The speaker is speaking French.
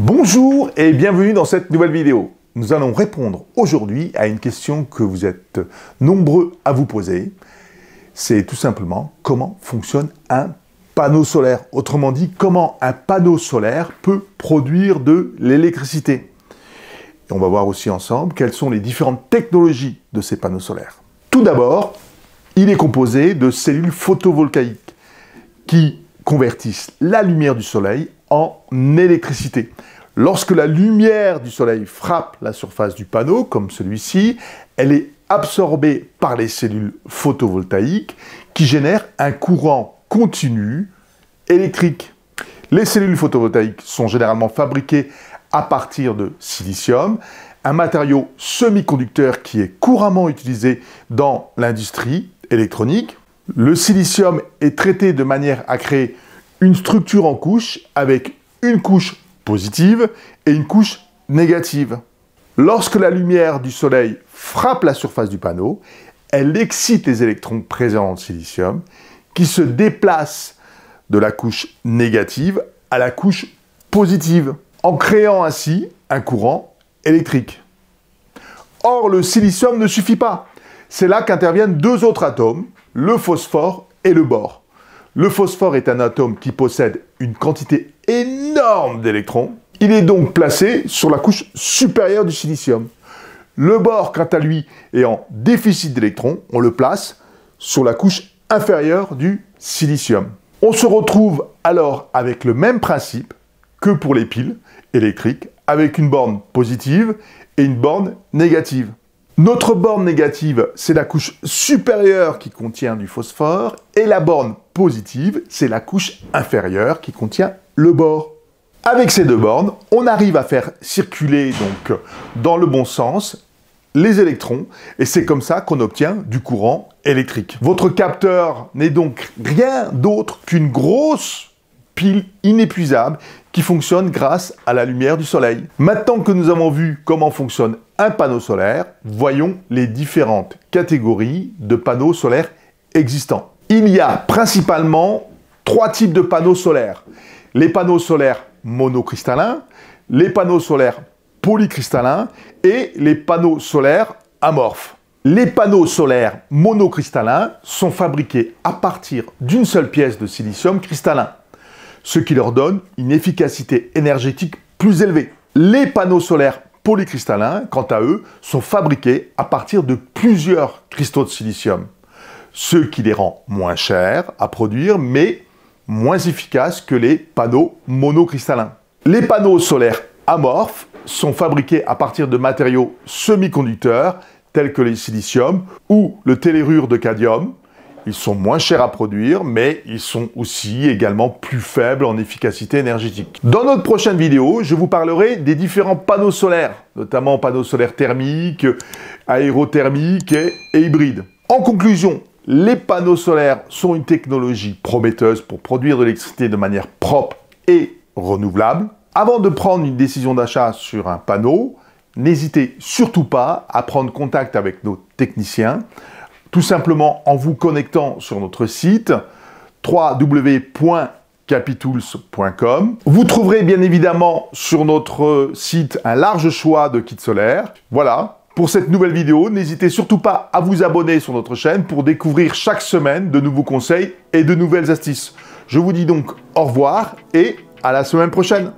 Bonjour et bienvenue dans cette nouvelle vidéo. Nous allons répondre aujourd'hui à une question que vous êtes nombreux à vous poser. C'est tout simplement comment fonctionne un panneau solaire. Autrement dit, comment un panneau solaire peut produire de l'électricité. Et on va voir aussi ensemble quelles sont les différentes technologies de ces panneaux solaires. Tout d'abord, il est composé de cellules photovoltaïques qui convertissent la lumière du soleil en électricité. Lorsque la lumière du soleil frappe la surface du panneau, comme celui-ci, elle est absorbée par les cellules photovoltaïques qui génèrent un courant continu électrique. Les cellules photovoltaïques sont généralement fabriquées à partir de silicium, un matériau semi-conducteur qui est couramment utilisé dans l'industrie électronique. Le silicium est traité de manière à créer une structure en couche avec une couche positive et une couche négative. Lorsque la lumière du soleil frappe la surface du panneau, elle excite les électrons présents dans le silicium qui se déplacent de la couche négative à la couche positive, en créant ainsi un courant électrique. Or, le silicium ne suffit pas. C'est là qu'interviennent deux autres atomes, le phosphore et le bore. Le phosphore est un atome qui possède une quantité énorme d'électrons. Il est donc placé sur la couche supérieure du silicium. Le bore, quant à lui, est en déficit d'électrons. On le place sur la couche inférieure du silicium. On se retrouve alors avec le même principe que pour les piles électriques, avec une borne positive et une borne négative. Notre borne négative, c'est la couche supérieure qui contient du phosphore, et la borne positive, c'est la couche inférieure qui contient le bore. Avec ces deux bornes, on arrive à faire circuler donc dans le bon sens les électrons, et c'est comme ça qu'on obtient du courant électrique. Votre capteur n'est donc rien d'autre qu'une grosse pile inépuisable qui fonctionne grâce à la lumière du soleil. Maintenant que nous avons vu comment fonctionne un panneau solaire, voyons les différentes catégories de panneaux solaires existants. Il y a principalement trois types de panneaux solaires. Les panneaux solaires monocristallins, les panneaux solaires polycristallins et les panneaux solaires amorphes. Les panneaux solaires monocristallins sont fabriqués à partir d'une seule pièce de silicium cristallin, ce qui leur donne une efficacité énergétique plus élevée. Les panneaux solaires polycristallins, quant à eux, sont fabriqués à partir de plusieurs cristaux de silicium, ce qui les rend moins chers à produire, mais moins efficaces que les panneaux monocristallins. Les panneaux solaires amorphes sont fabriqués à partir de matériaux semi-conducteurs, tels que les silicium ou le tellurure de cadmium. Ils sont moins chers à produire, mais ils sont aussi également plus faibles en efficacité énergétique. Dans notre prochaine vidéo, je vous parlerai des différents panneaux solaires, notamment panneaux solaires thermiques, aérothermiques et hybrides. En conclusion, les panneaux solaires sont une technologie prometteuse pour produire de l'électricité de manière propre et renouvelable. Avant de prendre une décision d'achat sur un panneau, n'hésitez surtout pas à prendre contact avec nos techniciens, tout simplement en vous connectant sur notre site www.capitools.com. Vous trouverez bien évidemment sur notre site un large choix de kits solaires. Voilà, pour cette nouvelle vidéo, n'hésitez surtout pas à vous abonner sur notre chaîne pour découvrir chaque semaine de nouveaux conseils et de nouvelles astuces. Je vous dis donc au revoir et à la semaine prochaine.